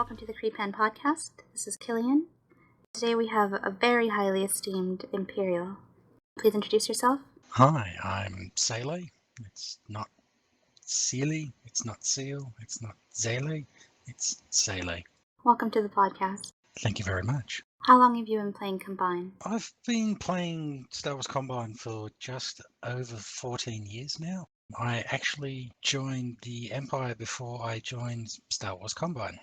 welcome to the Creepan podcast. This is Killian. Today we have a very highly esteemed Imperial. Please introduce yourself. Hi, I'm Sayle. It's not Seele, it's not Seele, it's not Sayle, it's Sayle. Welcome to the podcast. Thank you very much. How long have you been playing Combine? I've been playing Star Wars Combine for just over 14 years now. I actually joined the Empire before I joined Star Wars Combine.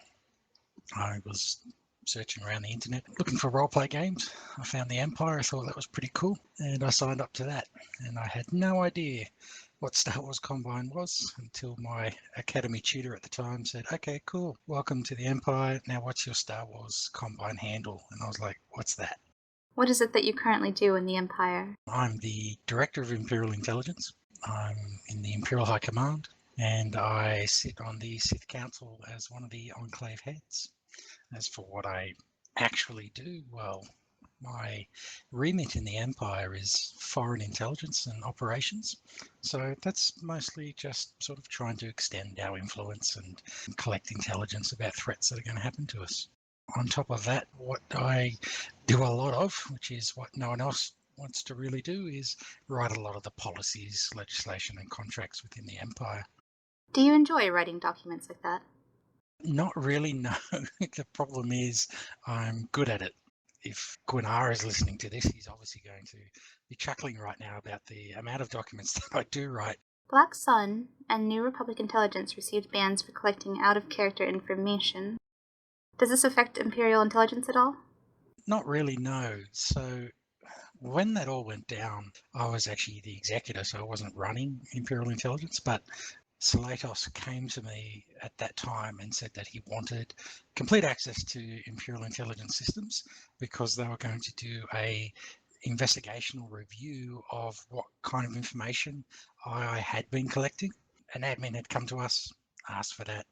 I was searching around the internet looking for roleplay games. I found the Empire. I thought that was pretty cool, and I signed up to that. And I had no idea what Star Wars Combine was until my academy tutor at the time said, "Okay, cool. Welcome to the Empire. Now what's your Star Wars Combine handle?" And I was like, "What's that?" What is it that you currently do in the Empire? I'm the Director of Imperial Intelligence. I'm in the Imperial High Command, and I sit on the Sith Council as one of the Enclave heads. As for what I actually do, well, my remit in the Empire is foreign intelligence and operations. So that's mostly just sort of trying to extend our influence and collect intelligence about threats that are going to happen to us. On top of that, what I do a lot of, which is what no one else wants to really do, is write a lot of the policies, legislation and contracts within the Empire. Do you enjoy writing documents like that? Not really, no. The problem is I'm good at it. If Gwinnara is listening to this, he's obviously going to be chuckling right now about the amount of documents that I do write. Black Sun and New Republic Intelligence received bans for collecting out-of-character information. Does this affect Imperial intelligence at all? Not really, no. So when that all went down, I was actually the executor, so I wasn't running Imperial Intelligence, but Sayle came to me at that time and said that he wanted complete access to Imperial intelligence systems because they were going to do a investigational review of what kind of information I had been collecting. An admin had come to us, asked for that,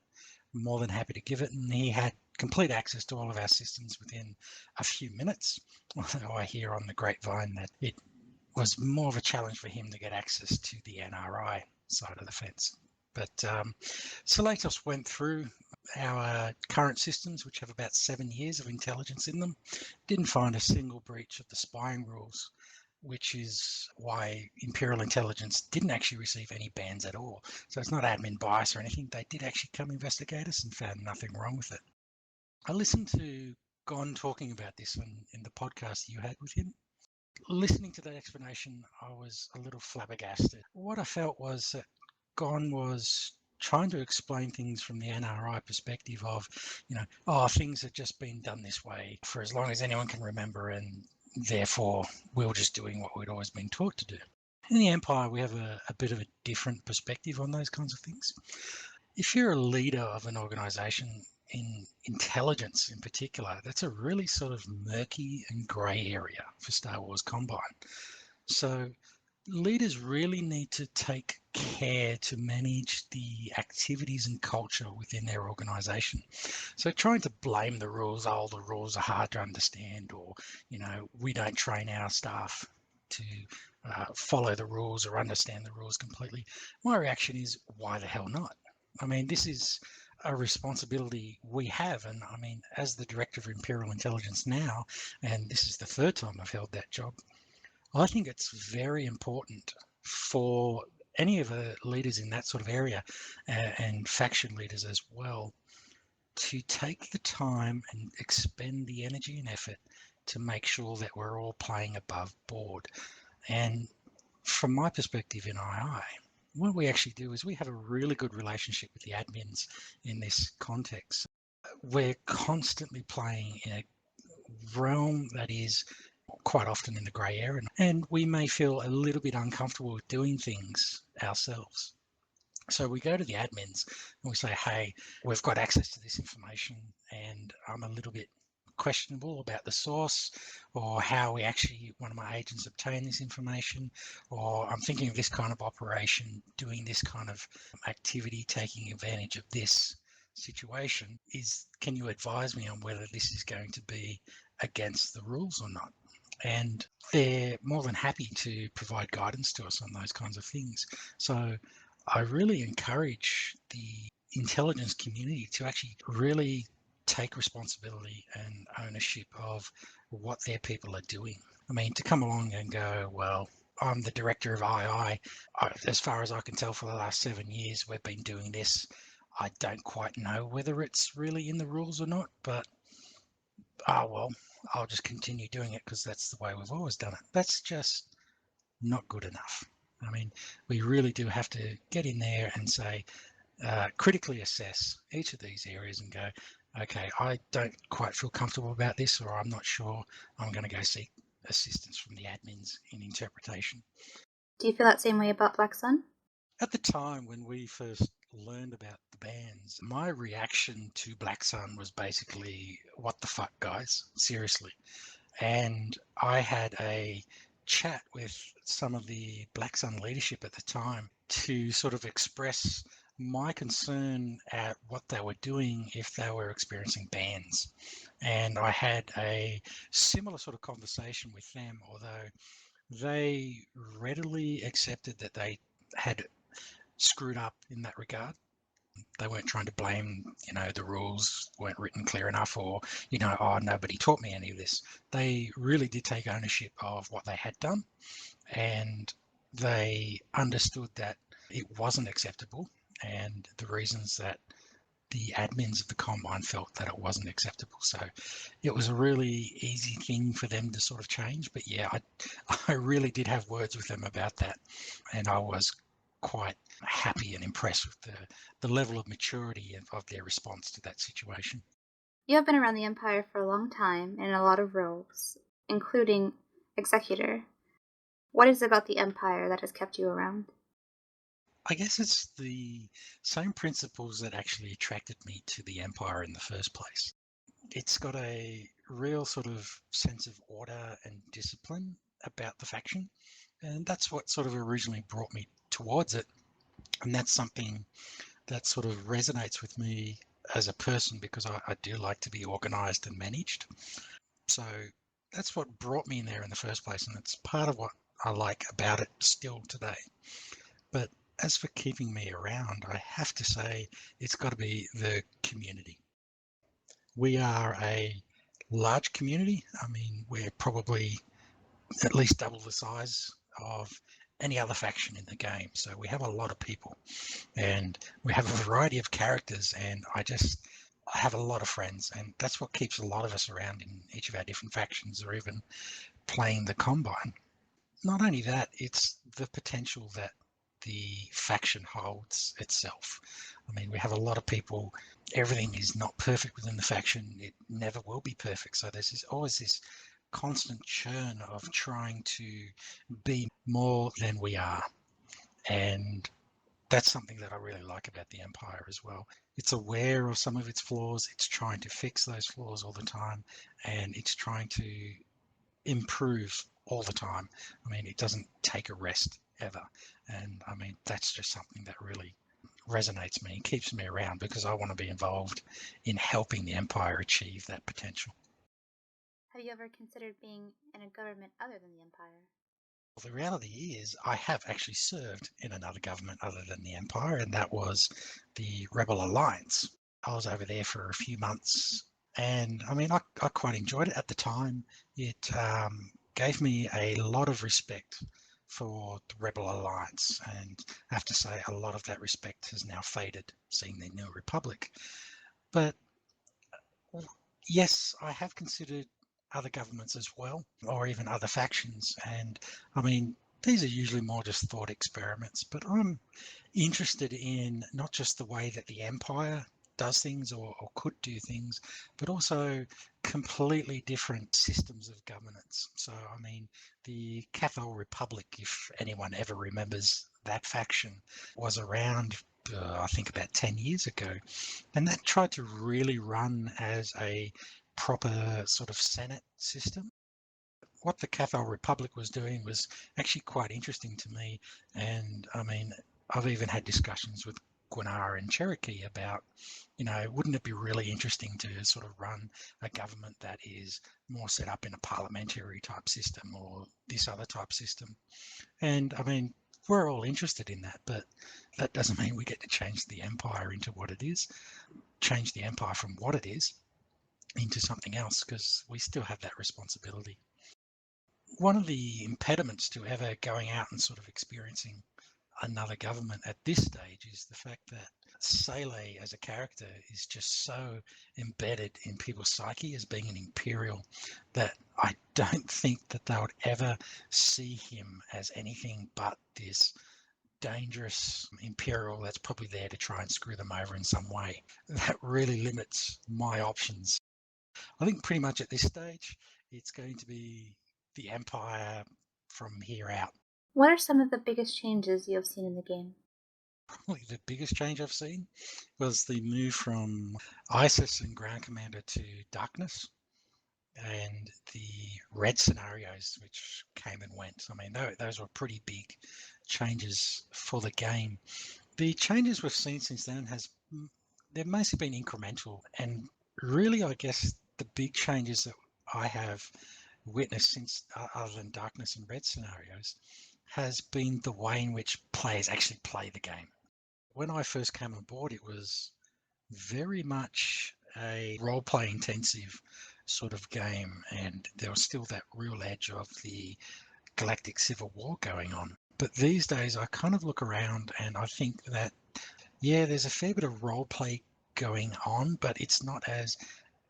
more than happy to give it, and he had complete access to all of our systems within a few minutes. Although I hear on the grapevine that it was more of a challenge for him to get access to the NRI side of the fence. But Sayle went through our current systems, which have about 7 years of intelligence in them, didn't find a single breach of the spying rules, which is why Imperial Intelligence didn't actually receive any bans at all. So it's not admin bias or anything. They did actually come investigate us and found nothing wrong with it. I listened to Gon talking about this in the podcast you had with him. Listening to that explanation, I was a little flabbergasted. What I felt was that Gon was trying to explain things from the NRI perspective of, things have just been done this way for as long as anyone can remember, and therefore we were just doing what we'd always been taught to do. In the Empire, we have a bit of a different perspective on those kinds of things. If you're a leader of an organization, in intelligence in particular, that's a really sort of murky and grey area for Star Wars Combine. So leaders really need to take care to manage the activities and culture within their organization. So trying to blame the rules are hard to understand, or, we don't train our staff to follow the rules or understand the rules completely. My reaction is, why the hell not? I mean, this is a responsibility we have. And I mean, as the Director of Imperial Intelligence now, and this is the third time I've held that job, I think it's very important for any of the leaders in that sort of area and faction leaders as well to take the time and expend the energy and effort to make sure that we're all playing above board. And from my perspective in II, what we actually do is we have a really good relationship with the admins in this context. We're constantly playing in a realm that is quite often in the grey area, and we may feel a little bit uncomfortable with doing things ourselves. So we go to the admins and we say, hey, we've got access to this information and I'm a little bit questionable about the source or how one of my agents obtained this information, or I'm thinking of this kind of operation, doing this kind of activity, taking advantage of this situation. Can you advise me on whether this is going to be against the rules or not? And they're more than happy to provide guidance to us on those kinds of things. So I really encourage the intelligence community to actually really take responsibility and ownership of what their people are doing. I mean, to come along and go, well, I'm the director of as far as I can tell, for the last 7 years, we've been doing this. I don't quite know whether it's really in the rules or not, but well, I'll just continue doing it because that's the way we've always done it. That's just not good enough. I mean, we really do have to get in there and say, critically assess each of these areas and go, okay, I don't quite feel comfortable about this, or I'm not sure. I'm going to go seek assistance from the admins in interpretation. Do you feel that same way about Black Sun? At the time when we first learned about the bans, my reaction to Black Sun was basically, what the fuck, guys? Seriously. And I had a chat with some of the Black Sun leadership at the time to sort of express my concern at what they were doing if they were experiencing bans. And I had a similar sort of conversation with them, although they readily accepted that they had screwed up in that regard. They weren't trying to blame, the rules weren't written clear enough, or, oh, nobody taught me any of this. They really did take ownership of what they had done, and they understood that it wasn't acceptable, and the reasons that the admins of the Combine felt that it wasn't acceptable. So it was a really easy thing for them to sort of change. But yeah, I really did have words with them about that, and I was quite happy and impressed with the level of maturity of their response to that situation. You have been around the Empire for a long time in a lot of roles, including Executor. What is it about the Empire that has kept you around? I guess it's the same principles that actually attracted me to the Empire in the first place. It's got a real sort of sense of order and discipline about the faction, and that's what sort of originally brought me towards it. And that's something that sort of resonates with me as a person, because I do like to be organized and managed. So that's what brought me in there in the first place, and it's part of what I like about it still today. But as for keeping me around, I have to say it's got to be the community. We are a large community. I mean, we're probably at least double the size of any other faction in the game. So we have a lot of people, and we have a variety of characters, and I have a lot of friends, and that's what keeps a lot of us around in each of our different factions, or even playing the Combine. Not only that, it's the potential that the faction holds itself. I mean, we have a lot of people. Everything is not perfect within the faction. It never will be perfect. So always this constant churn of trying to be more than we are. And that's something that I really like about the Empire as well. It's aware of some of its flaws. It's trying to fix those flaws all the time, and it's trying to improve all the time. I mean, it doesn't take a rest ever. And I mean, that's just something that really resonates me and keeps me around, because I want to be involved in helping the Empire achieve that potential. Have you ever considered being in a government other than the Empire? Well, the reality is, I have actually served in another government other than the Empire, and that was the Rebel Alliance. I was over there for a few months, and I mean, I quite enjoyed it at the time. It gave me a lot of respect for the Rebel Alliance, and I have to say, a lot of that respect has now faded, seeing the New Republic. But yes, I have considered other governments as well, or even other factions. And I mean, these are usually more just thought experiments, but I'm interested in not just the way that the Empire does things, or could do things, but also completely different systems of governance. So, I mean, the Cathol Republic, if anyone ever remembers that faction, was around, I think, about 10 years ago. And that tried to really run as a proper sort of Senate system. What the Cathol Republic was doing was actually quite interesting to me. And I mean, I've even had discussions with Gwinnett and Cherokee about, wouldn't it be really interesting to sort of run a government that is more set up in a parliamentary type system, or this other type system? And I mean, we're all interested in that, but that doesn't mean we get to change the empire into what it is, change the empire from what it is. into something else because we still have that responsibility. One of the impediments to ever going out and sort of experiencing another government at this stage is the fact that Sayle as a character is just so embedded in people's psyche as being an Imperial that I don't think that they would ever see him as anything but this dangerous Imperial that's probably there to try and screw them over in some way. That really limits my options. I think pretty much at this stage, it's going to be the Empire from here out. What are some of the biggest changes you have seen in the game? Probably the biggest change I've seen was the move from ISIS and Ground Commander to Darkness and the red scenarios which came and went. I mean, those were pretty big changes for the game. The changes we've seen since then they've mostly been incremental, and really, I guess the big changes that I have witnessed since other than darkness and red scenarios has been the way in which players actually play the game. When I first came on board, it was very much a role play intensive sort of game, and there was still that real edge of the galactic civil war going on. But these days, I kind of look around and I think that, yeah, there's a fair bit of role play going on, but it's not as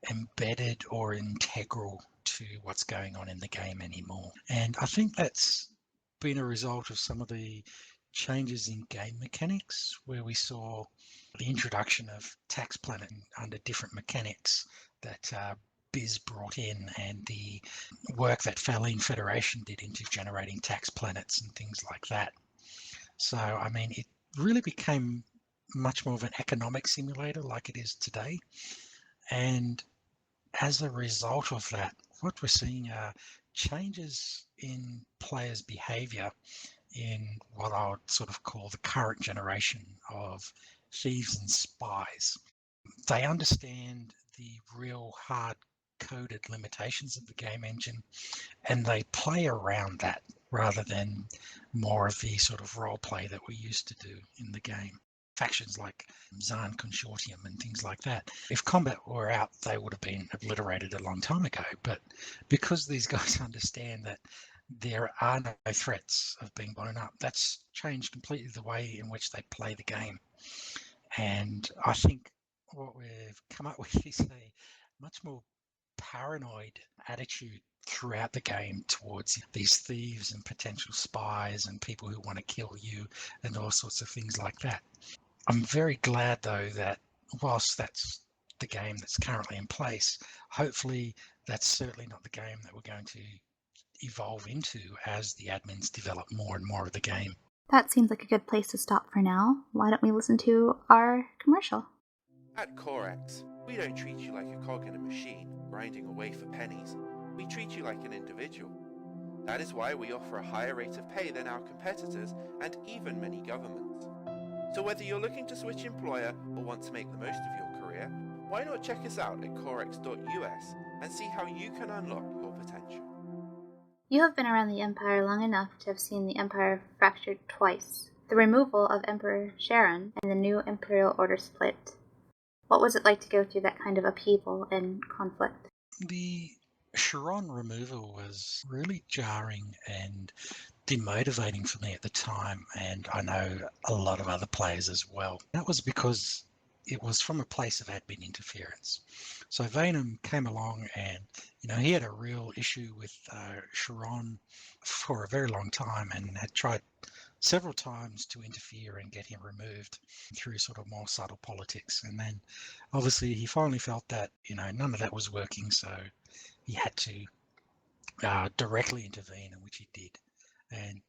embedded or integral to what's going on in the game anymore. And I think that's been a result of some of the changes in game mechanics, where we saw the introduction of Tax Planet under different mechanics that Biz brought in, and the work that Faline Federation did into generating tax planets and things like that. So, I mean, it really became much more of an economic simulator like it is today. And as a result of that, what we're seeing are changes in players' behavior in what I would sort of call the current generation of thieves and spies. They understand the real hard coded limitations of the game engine, and they play around that rather than more of the sort of role play that we used to do in the game. Factions like Zahn Consortium and things like that. If combat were out, they would have been obliterated a long time ago. But because these guys understand that there are no threats of being blown up, that's changed completely the way in which they play the game. And I think what we've come up with is a much more paranoid attitude throughout the game towards these thieves and potential spies and people who want to kill you and all sorts of things like that. I'm very glad though that whilst that's the game that's currently in place, hopefully that's certainly not the game that we're going to evolve into as the admins develop more and more of the game. That seems like a good place to stop for now. Why don't we listen to our commercial? At Corex, we don't treat you like a cog in a machine, grinding away for pennies. We treat you like an individual. That is why we offer a higher rate of pay than our competitors and even many governments. So whether you're looking to switch employer or want to make the most of your career, why not check us out at corex.us and see how you can unlock your potential. You have been around the Empire long enough to have seen the Empire fractured twice, the removal of Emperor Sharon and the new Imperial Order split. What was it like to go through that kind of upheaval and conflict? The Chiron removal was really jarring and demotivating for me at the time, and I know a lot of other players as well. That was because it was from a place of admin interference. So Vanum came along and, he had a real issue with Chiron for a very long time and had tried several times to interfere and get him removed through sort of more subtle politics. And then obviously he finally felt that, none of that was working. So he had to directly intervene, and which he did. And,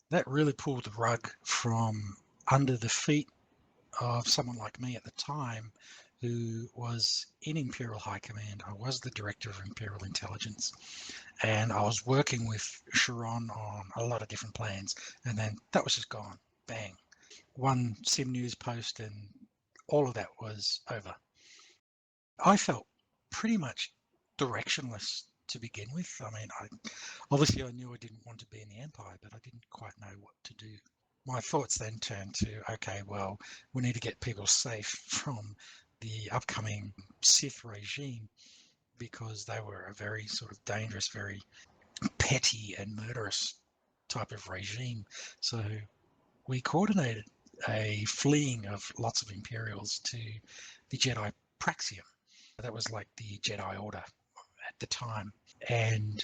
that really pulled the rug from under the feet of someone like me at the time who was in Imperial High Command. I was the Director of Imperial Intelligence, and I was working with Chiron on a lot of different plans, and then that was just gone. Bang. One Sim News post and all of that was over. I felt pretty much directionless to begin with. I mean, obviously I knew I didn't want to be in the Empire, but I didn't quite know what to do. My thoughts then turned to, okay, well, we need to get people safe from the upcoming Sith regime, because they were a very sort of dangerous, very petty and murderous type of regime. So we coordinated a fleeing of lots of Imperials to the Jedi Praxium. That was like the Jedi Order at the time. And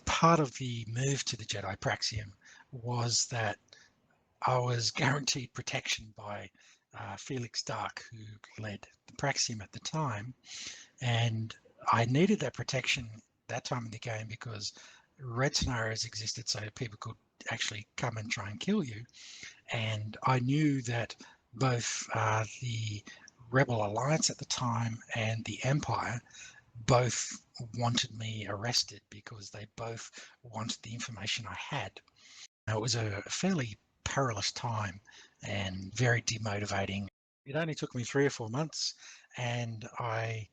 part of the move to the Jedi Praxium was that I was guaranteed protection by Felix Dark, who led the Praxium at the time. And I needed that protection that time in the game because red scenarios existed so people could actually come and try and kill you. And I knew that both the Rebel Alliance at the time and the Empire both wanted me arrested because they both wanted the information I had. Now, it was a fairly perilous time and very demotivating. It only took me 3 or 4 months, and I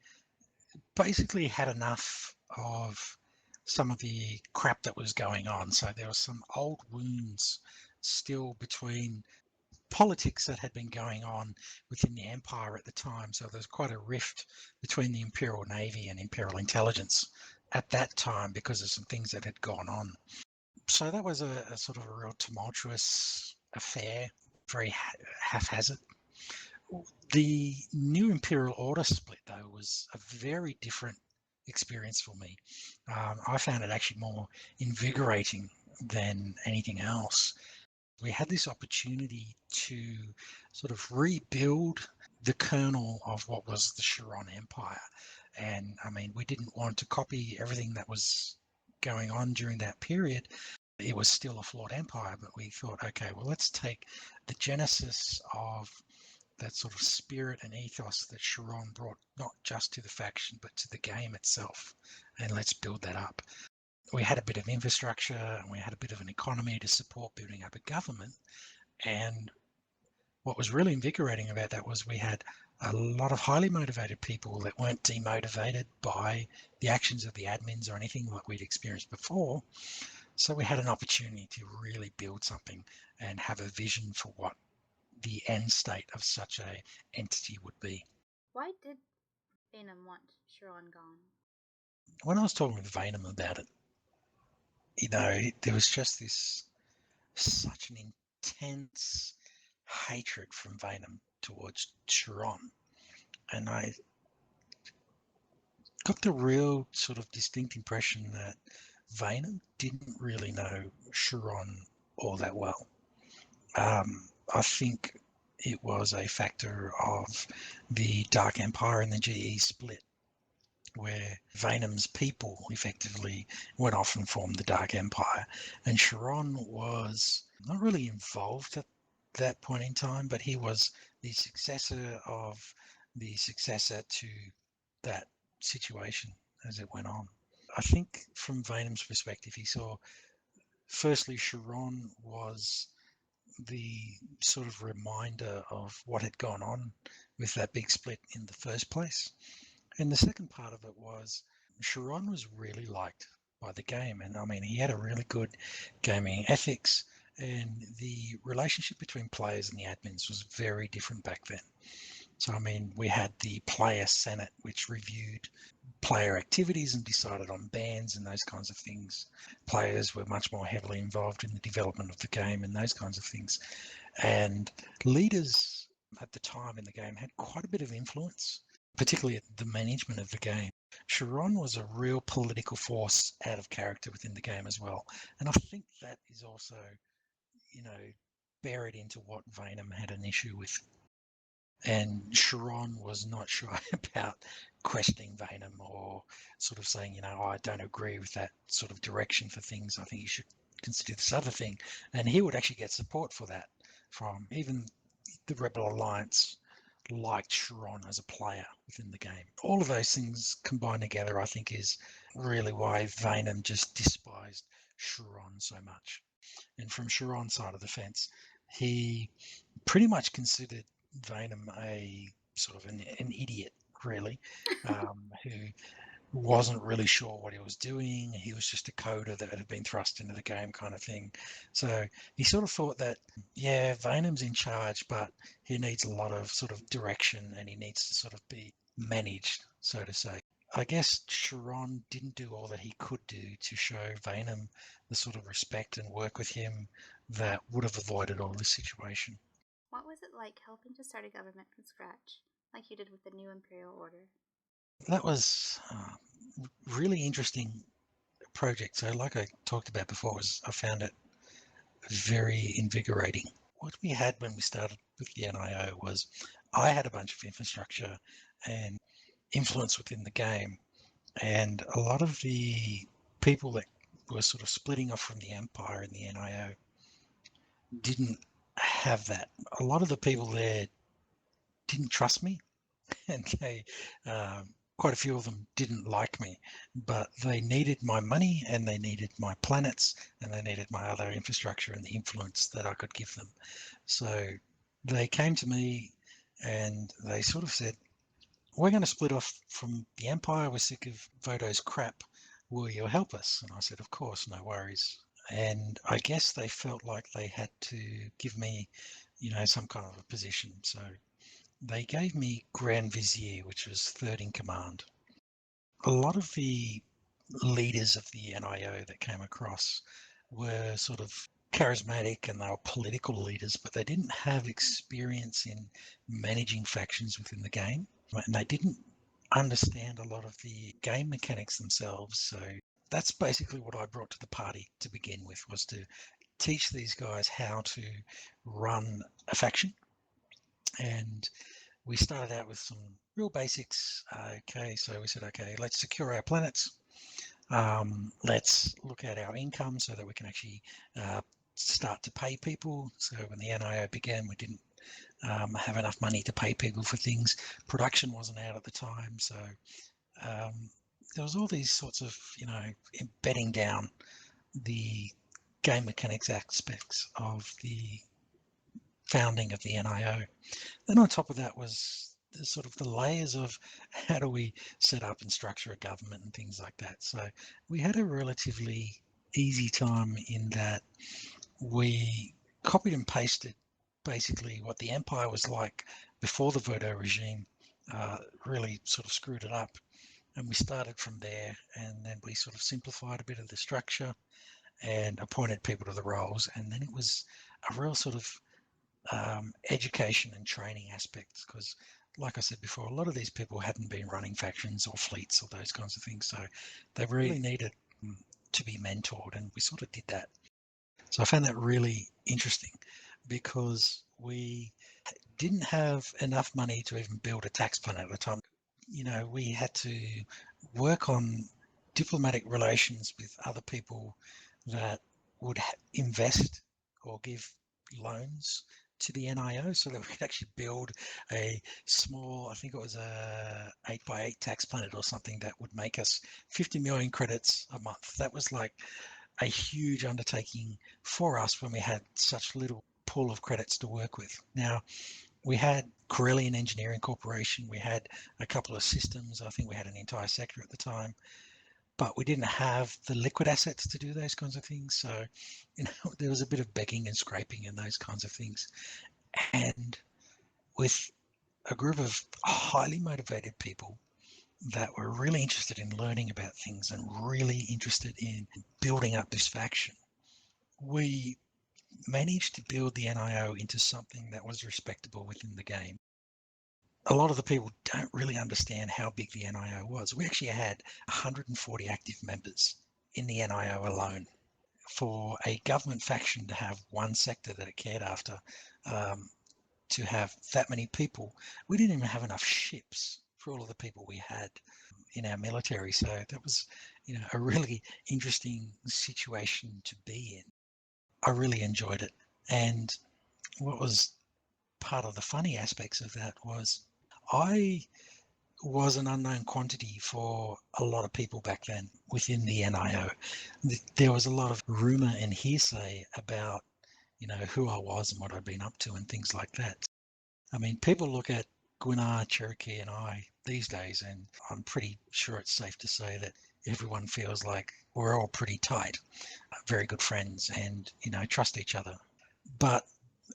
basically had enough of some of the crap that was going on. So there were some old wounds still between politics that had been going on within the Empire at the time. So there was quite a rift between the Imperial Navy and Imperial Intelligence at that time because of some things that had gone on. So that was a sort of a real tumultuous affair, very haphazard. The new Imperial Order split, though, was a very different experience for me. I found it actually more invigorating than anything else. We had this opportunity to sort of rebuild the kernel of what was the Chiron Empire. And I mean, we didn't want to copy everything that was going on during that period. It was still a flawed empire, but we thought, okay, well, let's take the genesis of that sort of spirit and ethos that Chiron brought not just to the faction, but to the game itself, and let's build that up. We had a bit of infrastructure and we had a bit of an economy to support building up a government. And what was really invigorating about that was we had a lot of highly motivated people that weren't demotivated by the actions of the admins or anything like we'd experienced before. So we had an opportunity to really build something and have a vision for what the end state of such a entity would be. Why did Bainham want Chiron gone? When I was talking with Vanum about it, there was just such an intense hatred from Vanum towards Chiron. And I got the real sort of distinct impression that Vanum didn't really know Chiron all that well. I think it was a factor of the Dark Empire and the GE split, where Vanum's people effectively went off and formed the Dark Empire. And Chiron was not really involved at that point in time, but he was the successor of the successor to that situation as it went on. I think from Vanum's perspective, he saw firstly Chiron was the sort of reminder of what had gone on with that big split in the first place. And the second part of it was Chiron was really liked by the game. And I mean, he had a really good gaming ethics, and the relationship between players and the admins was very different back then. So, I mean, we had the player senate, which reviewed player activities and decided on bans and those kinds of things. Players were much more heavily involved in the development of the game and those kinds of things. And leaders at the time in the game had quite a bit of influence, particularly at the management of the game. Chiron was a real political force out of character within the game as well. And I think that is also, buried into what Vanum had an issue with. And Chiron was not shy about questioning Vanum or sort of saying, I don't agree with that sort of direction for things. I think you should consider this other thing. And he would actually get support for that from even the Rebel Alliance liked Chiron as a player within the game. All of those things combined together, I think, is really why Vanum just despised Chiron so much. And from Chiron's side of the fence, he pretty much considered Vanum a sort of an idiot, really, who wasn't really sure what he was doing. He was just a coder that had been thrust into the game kind of thing. So he sort of thought that, yeah, Venom's in charge, but he needs a lot of sort of direction and he needs to sort of be managed, so to say. I guess Sharon didn't do all that he could do to show Venom the sort of respect and work with him that would have avoided all this situation. What was it like helping to start a government from scratch, like you did with the new Imperial Order? That was really interesting project. So like I talked about before, I found it very invigorating. What we had when we started with the NIO was I had a bunch of infrastructure and influence within the game, and a lot of the people that were sort of splitting off from the Empire and the NIO didn't have that. A lot of the people there didn't trust me, and quite a few of them didn't like me, but they needed my money and they needed my planets and they needed my other infrastructure and the influence that I could give them. So they came to me and they sort of said, we're going to split off from the Empire. We're sick of Vodo's crap. Will you help us? And I said, of course, no worries. And I guess they felt like they had to give me, some kind of a position. So they gave me Grand Vizier, which was third in command. A lot of the leaders of the NIO that came across were sort of charismatic and they were political leaders, but they didn't have experience in managing factions within the game. And they didn't understand a lot of the game mechanics themselves. So that's basically what I brought to the party to begin with, was to teach these guys how to run a faction. And we started out with some real basics. Okay, so we said, okay, let's secure our planets. Let's look at our income so that we can actually start to pay people. So when the NIO began, we didn't have enough money to pay people for things. Production wasn't out at the time. So there was all these sorts of, embedding down the game mechanics aspects of the founding of the NIO. Then on top of that was the sort of the layers of how do we set up and structure a government and things like that. So we had a relatively easy time in that we copied and pasted basically what the empire was like before the Vodo regime, really sort of screwed it up. And we started from there, and then we sort of simplified a bit of the structure and appointed people to the roles. And then it was a real sort of education and training aspects, because like I said before, a lot of these people hadn't been running factions or fleets or those kinds of things, so they really needed to be mentored, and we sort of did that. So I found that really interesting because we didn't have enough money to even build a tax plan at the time. We had to work on diplomatic relations with other people that would invest or give loans to the NIO so that we could actually build a small, I think it was a 8x8 tax planet or something that would make us 50 million credits a month. That was like a huge undertaking for us when we had such little pool of credits to work with. Now, we had Corellian Engineering Corporation, we had a couple of systems, I think we had an entire sector at the time, but we didn't have the liquid assets to do those kinds of things. So, there was a bit of begging and scraping and those kinds of things. And with a group of highly motivated people that were really interested in learning about things and really interested in building up this faction, we managed to build the NIO into something that was respectable within the game. A lot of the people don't really understand how big the NIO was. We actually had 140 active members in the NIO alone. For a government faction to have one sector that it cared after, to have that many people, we didn't even have enough ships for all of the people we had in our military. So that was, a really interesting situation to be in. I really enjoyed it. And what was part of the funny aspects of that was I was an unknown quantity for a lot of people back then within the NIO. There was a lot of rumor and hearsay about, who I was and what I'd been up to and things like that. I mean, people look at Gwinnett, Cherokee and I, these days. And I'm pretty sure it's safe to say that everyone feels like we're all pretty tight, very good friends, and, trust each other. But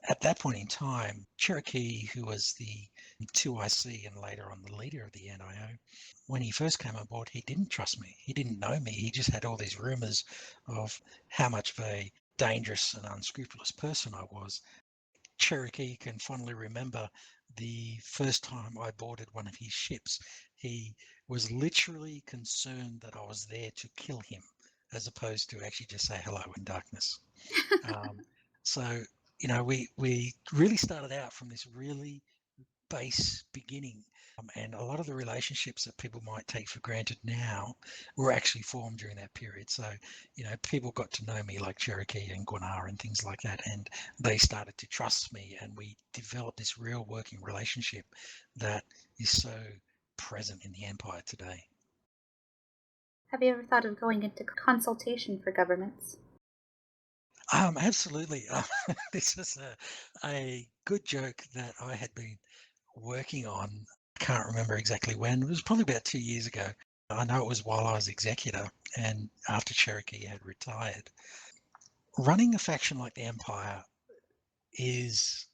at that point in time, Cherokee, who was the 2IC and later on the leader of the NIO, when he first came on board, he didn't trust me. He didn't know me. He just had all these rumors of how much of a dangerous and unscrupulous person I was. Cherokee can fondly remember the first time I boarded one of his ships. He was literally concerned that I was there to kill him, as opposed to actually just say hello in darkness. So, we really started out from this really base beginning. And a lot of the relationships that people might take for granted now were actually formed during that period. So, people got to know me like Cherokee and Gwinnett and things like that. And they started to trust me. And we developed this real working relationship that is so present in the Empire today. Have you ever thought of going into consultation for governments? Absolutely. This is a good joke that I had been working on. I can't remember exactly when. It was probably about 2 years ago. I know it was while I was executor and after Cherokee had retired. Running a faction like the Empire is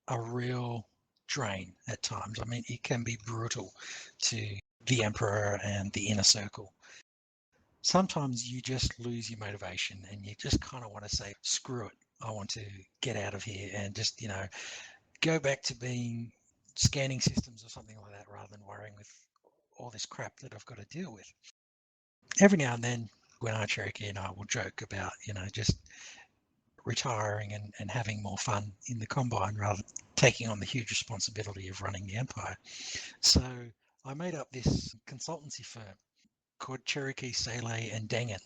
a real drain at times. I mean, it can be brutal to the Emperor and the inner circle. Sometimes you just lose your motivation and you just kind of want to say, screw it. I want to get out of here and just, go back to being scanning systems or something like that rather than worrying with all this crap that I've got to deal with. Every now and then, when Cherokee and I will joke about, just retiring and having more fun in the Combine rather than taking on the huge responsibility of running the Empire. So I made up this consultancy firm called Cherokee, Sayle and Dengen.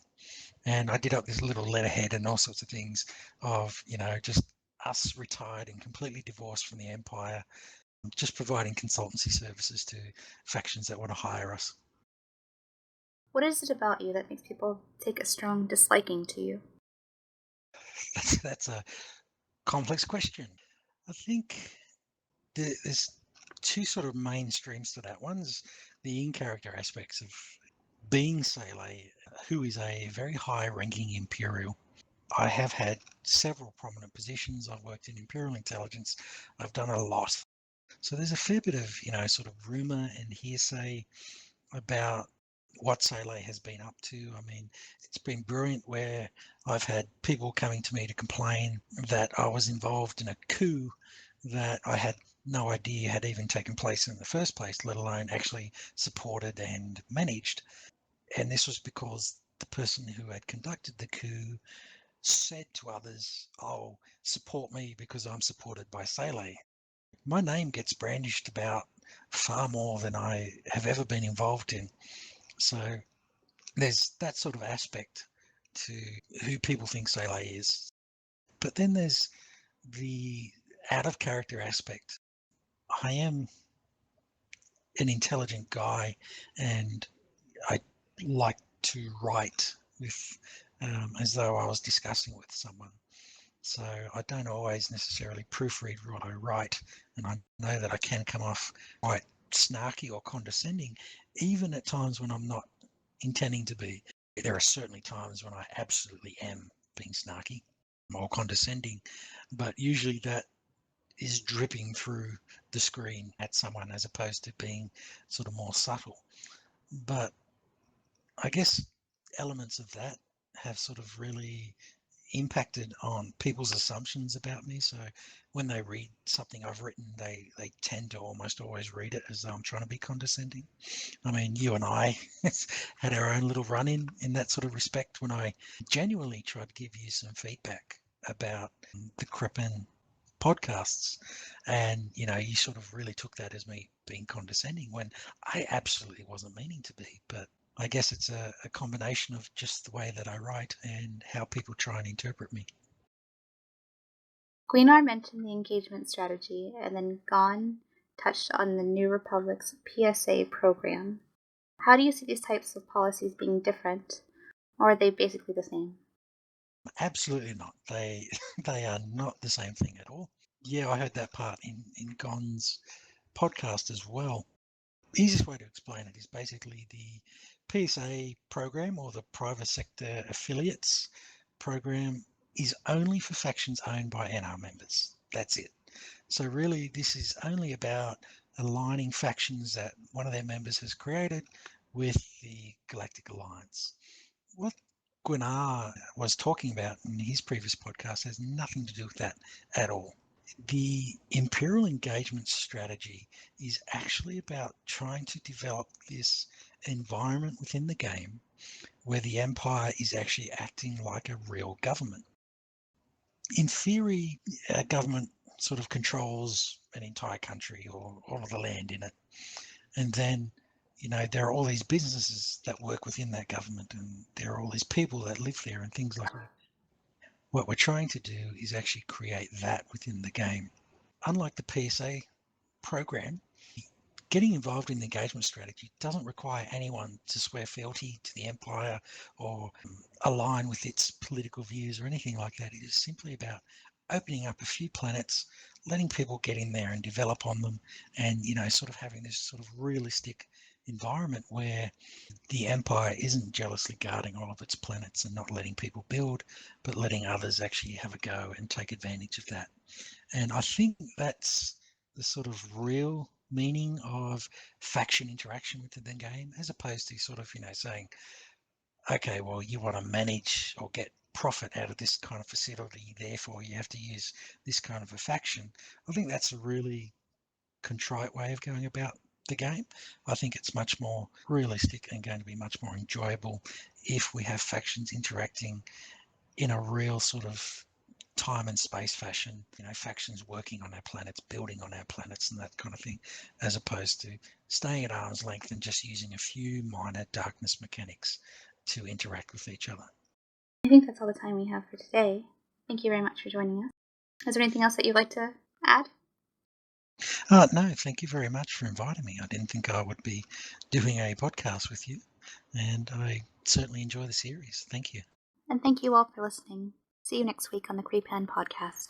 And I did up this little letterhead and all sorts of things of, just us retired and completely divorced from the Empire, just providing consultancy services to factions that want to hire us. What is it about you that makes people take a strong disliking to you? That's a complex question. I think there's two sort of main streams to that. One's the in-character aspects of being Sayle, who is a very high-ranking Imperial. I have had several prominent positions. I've worked in Imperial intelligence. I've done a lot. So there's a fair bit of, sort of rumor and hearsay about what Sayle has been up to. I mean, it's been brilliant where I've had people coming to me to complain that I was involved in a coup that I had no idea had even taken place in the first place, let alone actually supported and managed. And this was because the person who had conducted the coup said to others, "Oh, support me because I'm supported by Sayle." My name gets brandished about far more than I have ever been involved in. So there's that sort of aspect to who people think Sayle is. But then there's the out of character aspect. I am an intelligent guy and I like to write with as though I was discussing with someone. So I don't always necessarily proofread what I write, and I know that I can come off quite snarky or condescending, even at times when I'm not intending to be. There are certainly times when I absolutely am being snarky or condescending, but usually that is dripping through the screen at someone as opposed to being sort of more subtle. But I guess elements of that have sort of really impacted on people's assumptions about me. So when they read something I've written, they tend to almost always read it as though I'm trying to be condescending. I mean, you and I had our own little run in that sort of respect when I genuinely tried to give you some feedback about the Crippen podcasts. And, you sort of really took that as me being condescending when I absolutely wasn't meaning to be. But I guess it's a combination of just the way that I write and how people try and interpret me. Guinar mentioned the engagement strategy, and then Gon touched on the New Republic's PSA program. How do you see these types of policies being different, or are they basically the same? Absolutely not. They they are not the same thing at all. Yeah, I heard that part in Gon's podcast as well. easiest way to explain it is basically the PSA program, or the private sector affiliates program, is only for factions owned by NR members. That's it. So really, this is only about aligning factions that one of their members has created with the Galactic Alliance. What Gwinnett was talking about in his previous podcast has nothing to do with that at all. The Imperial Engagement Strategy is actually about trying to develop this environment within the game where the Empire is actually acting like a real government. In theory, a government sort of controls an entire country or all of the land in it. And then, there are all these businesses that work within that government, and there are all these people that live there and things like that. What we're trying to do is actually create that within the game. Unlike the PSA program, getting involved in the engagement strategy doesn't require anyone to swear fealty to the Empire or align with its political views or anything like that. It is simply about opening up a few planets, letting people get in there and develop on them, and sort of having this sort of realistic environment where the Empire isn't jealously guarding all of its planets and not letting people build, but letting others actually have a go and take advantage of that. And I think that's the sort of real meaning of faction interaction within the game, as opposed to sort of, saying, okay, well, you want to manage or get profit out of this kind of facility, therefore you have to use this kind of a faction. I think that's a really contrite way of going about the game. I think it's much more realistic and going to be much more enjoyable if we have factions interacting in a real sort of time and space fashion, factions working on our planets, building on our planets and that kind of thing, as opposed to staying at arm's length and just using a few minor darkness mechanics to interact with each other. I think that's all the time we have for today. Thank you very much for joining us. Is there anything else that you'd like to add? No, thank you very much for inviting me. I didn't think I would be doing a podcast with you, and I certainly enjoy the series. Thank you. And thank you all for listening. See you next week on the Creepan Podcast.